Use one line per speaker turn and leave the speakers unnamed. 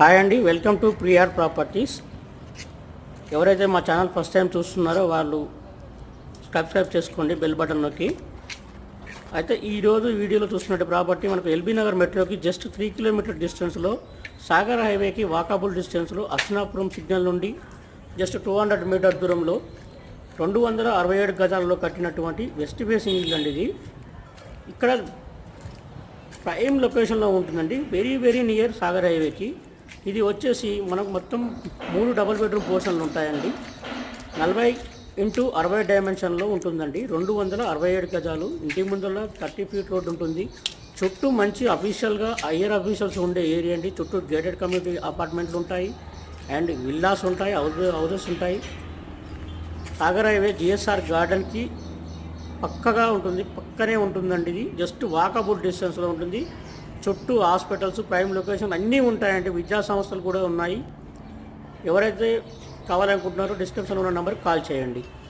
Hi అండి, welcome to ప్రియార్ properties. ఎవరైతే మా ఛానల్ ఫస్ట్ టైం చూస్తున్నారో వాళ్ళు సబ్స్క్రైబ్ చేసుకోండి, బెల్ బటన్ నొక్కి. అయితే ఈరోజు వీడియోలో చూస్తున్నట్టు ప్రాపర్టీ మనకు ఎల్బీ నగర్ మెట్రోకి జస్ట్ 3 కిలోమీటర్ డిస్టెన్స్లో, సాగర్ హైవేకి వాకబుల్ డిస్టెన్స్లో, అస్నాపురం సిగ్నల్ నుండి జస్ట్ 200 మీటర్ దూరంలో 267 గజాలలో కట్టినటువంటి వెస్ట్ ఫేసింగ్ ఇల్లు అండి. ఇది ఇక్కడ ప్రైమ్ లొకేషన్లో ఉంటుందండి, వెరీ నియర్ సాగర్ హైవేకి. ఇది వచ్చేసి మనకు మొత్తం 3 డబుల్ బెడ్రూమ్ పోర్షన్లు ఉంటాయండి. 40x60 డైమెన్షన్లో ఉంటుందండి. 267 గజాలు. ఇంటి ముందర 30 ఫీట్ రోడ్ ఉంటుంది. చుట్టూ మంచి అఫీషియల్గా హైయర్ అఫీషియల్స్ ఉండే ఏరియా అండి. చుట్టూ గేటెడ్ కమ్యూనిటీ అపార్ట్మెంట్లు ఉంటాయి అండ్ విల్లాస్ ఉంటాయి, హౌసెస్ ఉంటాయి. సాగర్ హైవే జిఎస్ఆర్ గార్డెన్కి పక్కనే ఉంటుందండి. ఇది జస్ట్ వాకబుల్ డిస్టెన్స్లో ఉంటుంది. చుట్టూ హాస్పిటల్స్, ప్రైమ్ లొకేషన్ అన్నీ ఉంటాయండి. విద్యా సంస్థలు కూడా ఉన్నాయి. ఎవరైతే కావాలనుకుంటున్నారో డిస్క్రిప్షన్లో ఉన్న నెంబర్కి కాల్ చేయండి.